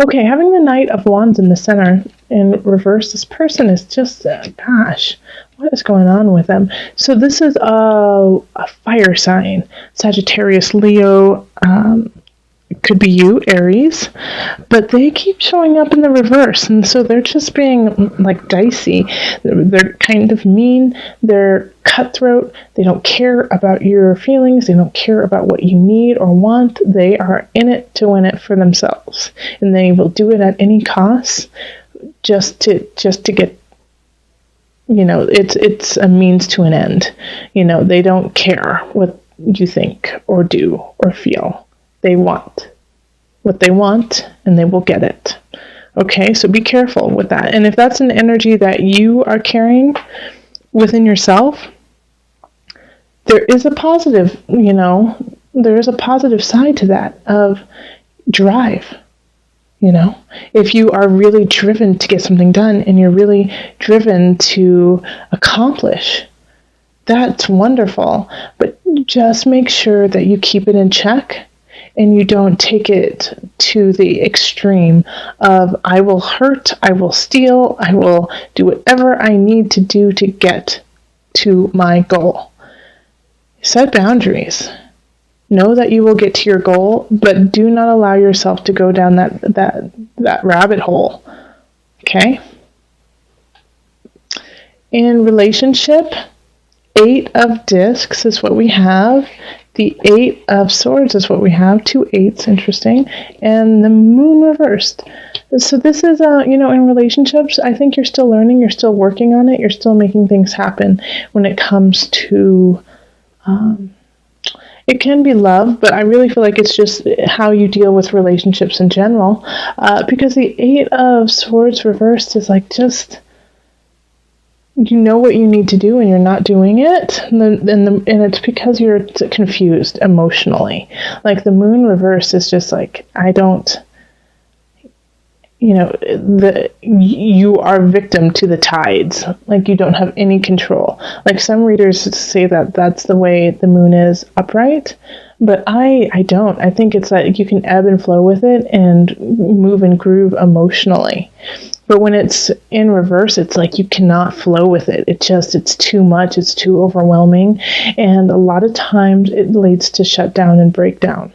Okay, having the Knight of Wands in the center in reverse, this person is just, gosh, what is going on with them? So this is a fire sign, Sagittarius, Leo, it could be you, Aries, but they keep showing up in the reverse, and so they're just being like dicey. They're kind of mean, they're cutthroat, they don't care about your feelings, they don't care about what you need or want. They are in it to win it for themselves, and they will do it at any cost just to get, it's a means to an end. They don't care what you think or do or feel. They want what they want, and they will get it. Okay, so be careful with that. And if that's an energy that you are carrying within yourself, there is a positive, there is a positive side to that of drive. If you are really driven to get something done and you're really driven to accomplish, that's wonderful. But just make sure that you keep it in check and you don't take it to the extreme of, I will hurt, I will steal, I will do whatever I need to do to get to my goal. Set boundaries. Know that you will get to your goal, but do not allow yourself to go down that rabbit hole. Okay? In relationship, 8 of discs is what we have. The 8 of swords is what we have. 2 8s, interesting. And the moon reversed. So this is, in relationships, I think you're still learning, you're still working on it, you're still making things happen when it comes to, it can be love, but I really feel like it's just how you deal with relationships in general. Because the 8 of swords reversed is like just, you know what you need to do and you're not doing it, and it's because you're confused emotionally. Like the moon reverse is just like, I don't, you are victim to the tides. Like you don't have any control. Like some readers say that that's the way the moon is upright, but I don't. I think it's like you can ebb and flow with it and move and groove emotionally. But when it's in reverse, it's like you cannot flow with it. It's too much. It's too overwhelming. And a lot of times it leads to shutdown and breakdown.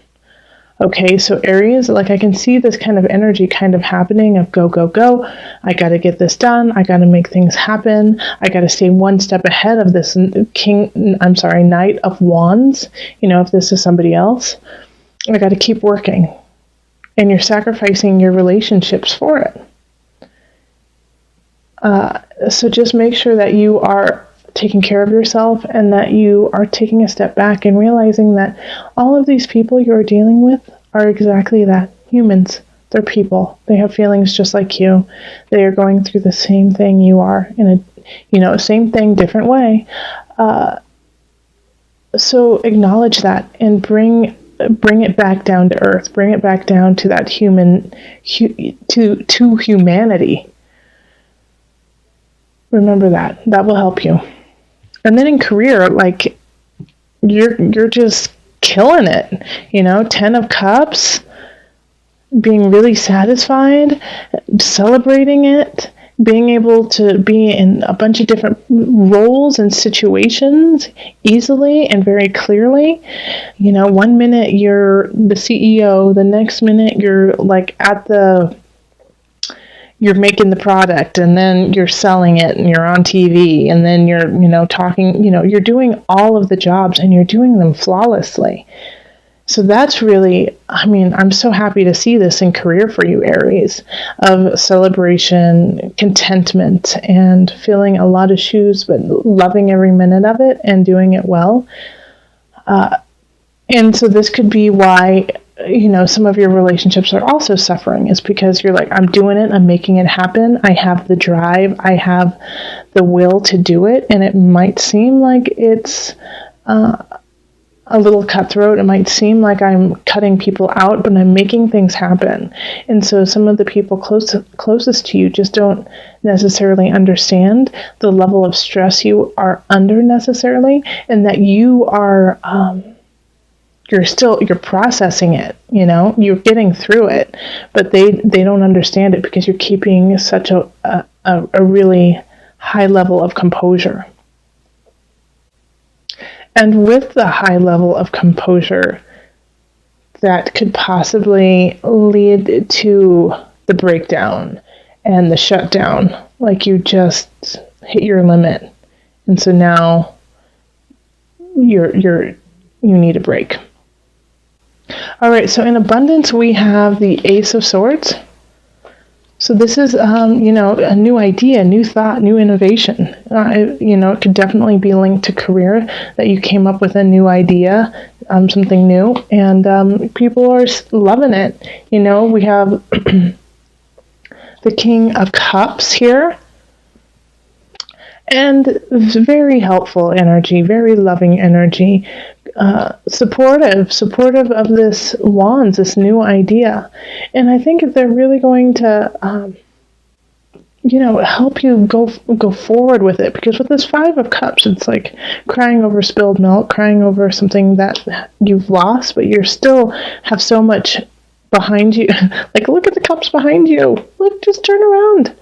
Okay, so Aries, like I can see this kind of energy kind of happening of go, go, go. I got to get this done. I got to make things happen. I got to stay one step ahead of this Knight of Wands. If this is somebody else, I got to keep working. And you're sacrificing your relationships for it. So just make sure that you are taking care of yourself and that you are taking a step back and realizing that all of these people you're dealing with are exactly that, humans. They're people. They have feelings just like you. They are going through the same thing you are in same thing, different way. So acknowledge that and bring it back down to earth. Bring it back down to that to humanity. Remember that. That will help you. And then in career, like you're just killing it. 10 of Cups, being really satisfied, celebrating it, being able to be in a bunch of different roles and situations easily and very clearly. 1 minute you're the CEO, the next minute you're like you're making the product, and then you're selling it, and you're on TV, and then you're, talking, you're doing all of the jobs, and you're doing them flawlessly. So that's really, I'm so happy to see this in career for you, Aries, of celebration, contentment, and filling a lot of shoes, but loving every minute of it and doing it well. And so this could be why some of your relationships are also suffering, is because you're like, I'm doing it, I'm making it happen, I have the drive, I have the will to do it, and it might seem like it's a little cutthroat, it might seem like I'm cutting people out, but I'm making things happen. And so some of the people closest to you just don't necessarily understand the level of stress you are under necessarily, and that you are you're processing it, you know, you're getting through it, but they don't understand it because you're keeping such a really high level of composure. And with the high level of composure, that could possibly lead to the breakdown and the shutdown, like you just hit your limit, and so now you need a break. All right, so in abundance we have the Ace of Swords. So this is, you know, a new idea, new thought, new innovation. You know, it could definitely be linked to career, that you came up with a new idea, something new, and people are loving it. You know, we have the King of Cups here, and very helpful energy, very loving energy, supportive of this wands, this new idea. And I think if they're really going to, you know, help you go forward with it, because with this Five of Cups, it's like crying over spilled milk, crying over something that you've lost, but you still have so much behind you. Like, look at the cups behind you. Look, just turn around.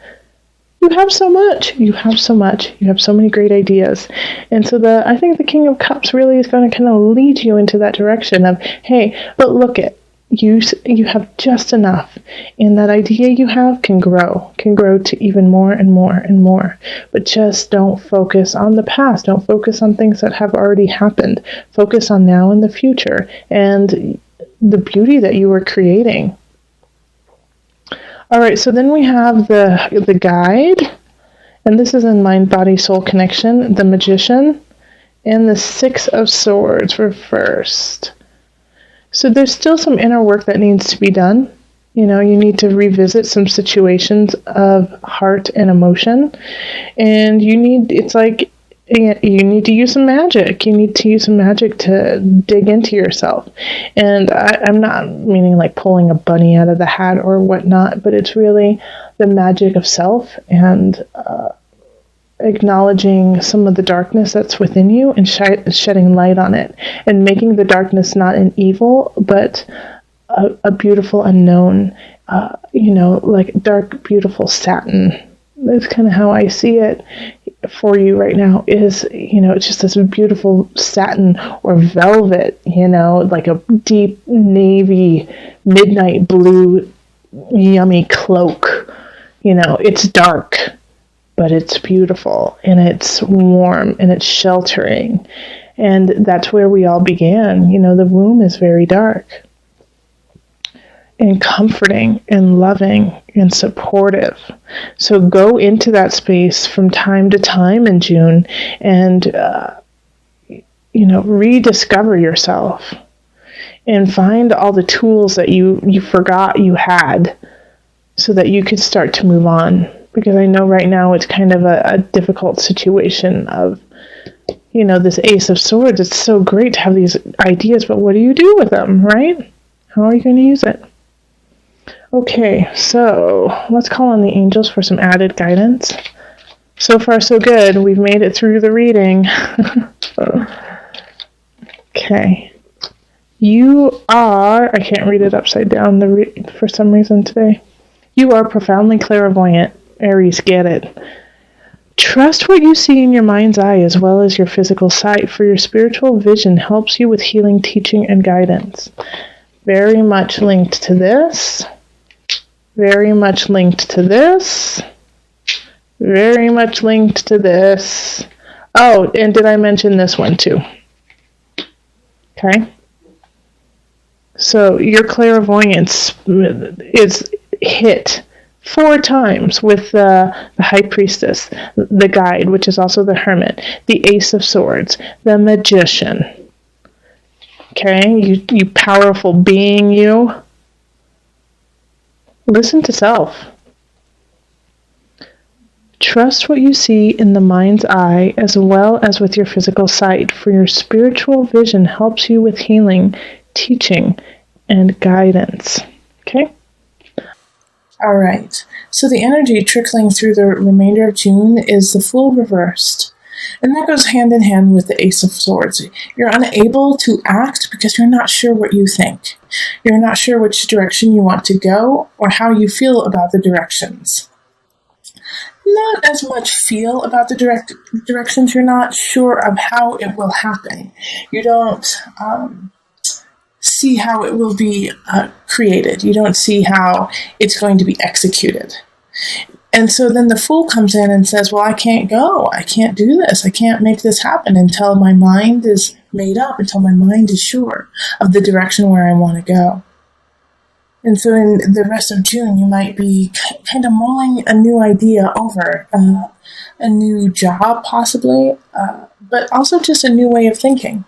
You have so much. You have so much. You have so many great ideas. And so I think the King of Cups really is going to kind of lead you into that direction of, hey, but look it. You have just enough. And that idea you have can grow to even more and more and more. But just don't focus on the past. Don't focus on things that have already happened. Focus on now and the future and the beauty that you are creating. All right, so then we have the guide, and this is in mind, body, soul connection, the Magician, and the Six of Swords reversed. So there's still some inner work that needs to be done. You know, you need to revisit some situations of heart and emotion, and it's like you need to use some magic. You need to use some magic to dig into yourself. And I'm not meaning like pulling a bunny out of the hat or whatnot, but it's really the magic of self and acknowledging some of the darkness that's within you and shedding light on it, and making the darkness not an evil, but a beautiful unknown, you know, like dark, beautiful satin. That's kind of how I see it for you right now, is, you know, it's just this beautiful satin or velvet, you know, like a deep navy, midnight blue, yummy cloak. You know, it's dark, but it's beautiful, and it's warm, and it's sheltering. And that's where we all began. You know, the womb is very dark and comforting and loving and supportive. So go into that space from time to time in June and, you know, rediscover yourself and find all the tools that you forgot you had so that you could start to move on. Because I know right now it's kind of a difficult situation of, you know, this Ace of Swords. It's so great to have these ideas, but what do you do with them, right? How are you going to use it? Okay, so let's call on the angels for some added guidance. So far, so good. We've made it through the reading. Okay. You are, I can't read it upside down for some reason today. You are profoundly clairvoyant. Aries, get it. Trust what you see in your mind's eye as well as your physical sight, for your spiritual vision helps you with healing, teaching, and guidance. Very much linked to this. Very much linked to this. Very much linked to this. Oh, and did I mention this one too? Okay. So your clairvoyance is hit 4 times with the High Priestess, the Guide, which is also the Hermit, the Ace of Swords, the Magician. Okay, you powerful being, you. Listen to self. Trust what you see in the mind's eye as well as with your physical sight, for your spiritual vision helps you with healing, teaching, and guidance. Okay? All right. So the energy trickling through the remainder of June is the Fool reversed. And that goes hand in hand with the Ace of Swords. You're unable to act because you're not sure what you think. You're not sure which direction you want to go or how you feel about the directions. Not as much feel about the directions. You're not sure of how it will happen. You don't see how it will be created. You don't see how it's going to be executed. And so then the Fool comes in and says, well, I can't go. I can't do this. I can't make this happen until my mind is made up, until my mind is sure of the direction where I want to go. And so in the rest of June, you might be kind of mulling a new idea over, a new job possibly, but also just a new way of thinking.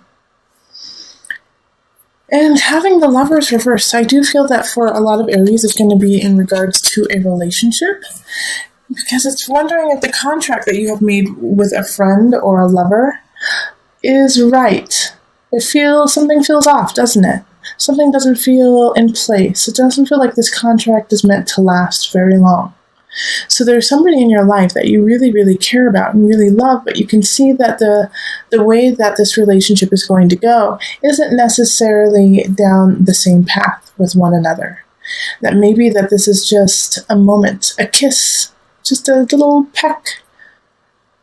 And having the Lovers reversed, I do feel that for a lot of Aries, it's going to be in regards to a relationship, because it's wondering if the contract that you have made with a friend or a lover is right. Something feels off, doesn't it? Something doesn't feel in place. It doesn't feel like this contract is meant to last very long. So there's somebody in your life that you really, really care about and really love, but you can see that the way that this relationship is going to go isn't necessarily down the same path with one another. That maybe that this is just a moment, a kiss, just a little peck,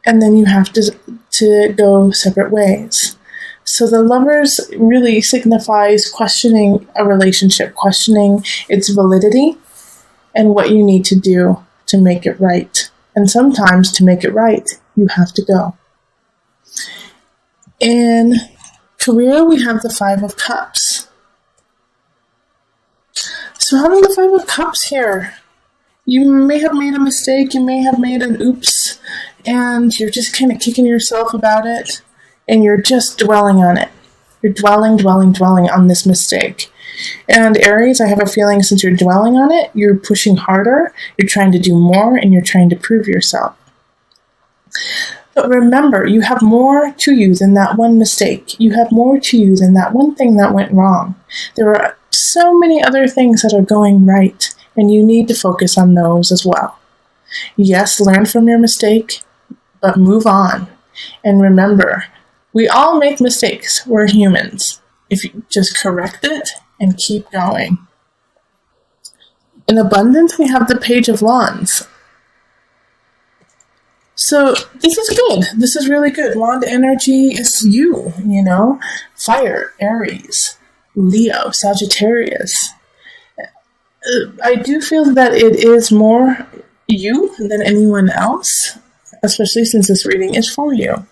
and then you have to go separate ways. So the Lovers really signifies questioning a relationship, questioning its validity and what you need to do to make it right. And sometimes to make it right, you have to go. In career, we have the Five of Cups. So having the Five of Cups here, you may have made a mistake, you may have made an oops, and you're just kind of kicking yourself about it, and you're just dwelling on it. You're dwelling on this mistake. And Aries, I have a feeling since you're dwelling on it, you're pushing harder, you're trying to do more, and you're trying to prove yourself. But remember, you have more to you than that one mistake. You have more to you than that one thing that went wrong. There are so many other things that are going right, and you need to focus on those as well. Yes, learn from your mistake, but move on. And remember, we all make mistakes. We're humans. If you just correct it and keep going. In abundance, we have the Page of Wands. So this is good. This is really good. Wand energy is you, Fire, Aries, Leo, Sagittarius. I do feel that it is more you than anyone else, especially since this reading is for you.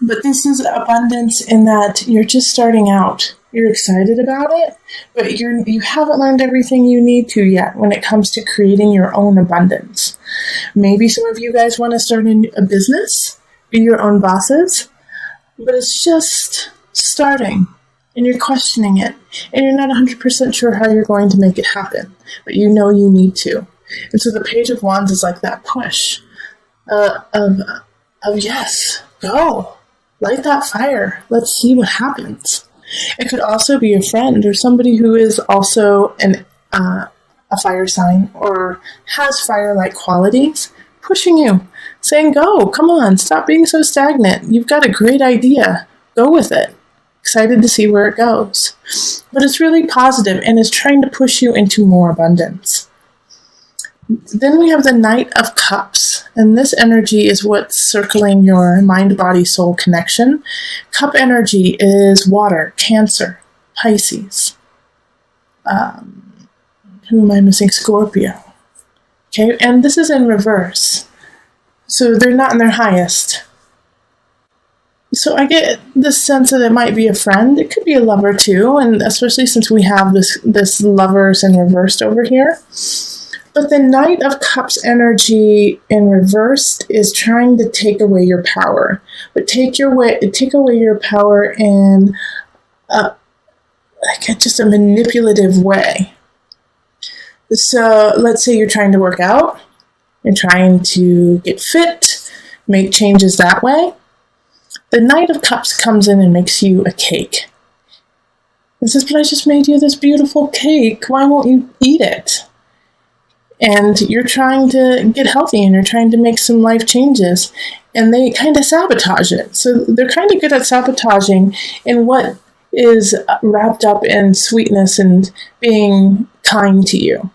But this is abundance in that you're just starting out. You're excited about it, but you haven't learned everything you need to yet when it comes to creating your own abundance. Maybe some of you guys want to start a business, be your own bosses, but it's just starting, and you're questioning it, and you're not 100% sure how you're going to make it happen, but you know you need to. And so the Page of Wands is like that push of yes, go, light that fire, let's see what happens. It could also be a friend or somebody who is also a fire sign or has fire-like qualities, pushing you, saying, go, come on, stop being so stagnant. You've got a great idea. Go with it. Excited to see where it goes. But it's really positive and is trying to push you into more abundance. Then we have the Knight of Cups, and this energy is what's circling your mind-body-soul connection. Cup energy is water, Cancer, Pisces. Who am I missing? Scorpio. Okay, and this is in reverse. So they're not in their highest. So I get this sense that it might be a friend. It could be a lover too, and especially since we have this lovers in reversed over here. But the Knight of Cups energy in reversed is trying to take away your power. But take away your power in just a manipulative way. So let's say you're trying to work out. You're trying to get fit, make changes that way. The Knight of Cups comes in and makes you a cake. It says, but I just made you this beautiful cake. Why won't you eat it? and you're trying to get healthy and you're trying to make some life changes, and they kind of sabotage it. So they're kind of good at sabotaging in what is wrapped up in sweetness and being kind to you.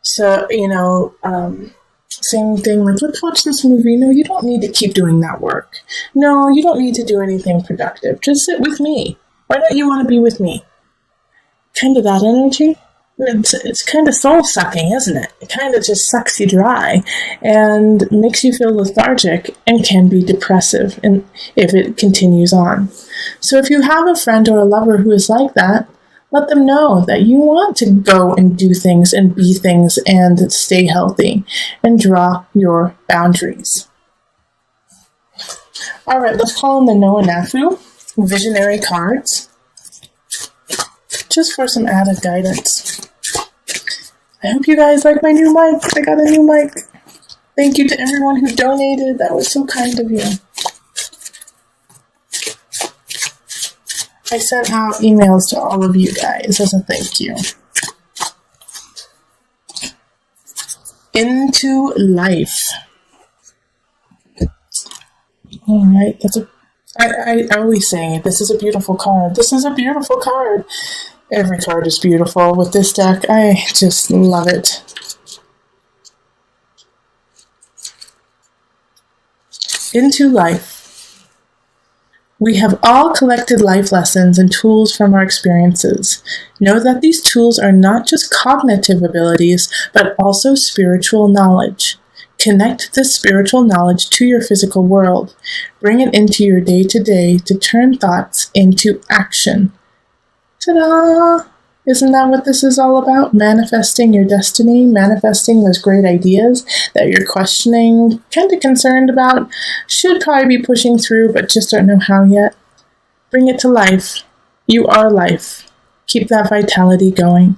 So, same thing, like, let's watch this movie. No, you don't need to keep doing that work. No, you don't need to do anything productive. Just sit with me. Why don't you want to be with me? Kind of that energy. It's kind of soul-sucking, isn't it? It kind of just sucks you dry and makes you feel lethargic and can be depressive if it continues on. So if you have a friend or a lover who is like that, let them know that you want to go and do things and be things and stay healthy and draw your boundaries. All right, let's call in the Noah Nafu visionary cards just for some added guidance. I hope you guys like my new mic. I got a new mic. Thank you to everyone who donated. That was so kind of you. I sent out emails to all of you guys as a thank you. Into life. All right, I always say this is a beautiful card. This is a beautiful card. Every card is beautiful with this deck. I just love it. Into life. We have all collected life lessons and tools from our experiences. Know that these tools are not just cognitive abilities, but also spiritual knowledge. Connect this spiritual knowledge to your physical world. Bring it into your day-to-day to turn thoughts into action. Ta-da! Isn't that what this is all about? Manifesting your destiny, manifesting those great ideas that you're questioning, kind of concerned about, should probably be pushing through, but just don't know how yet. Bring it to life. You are life. Keep that vitality going.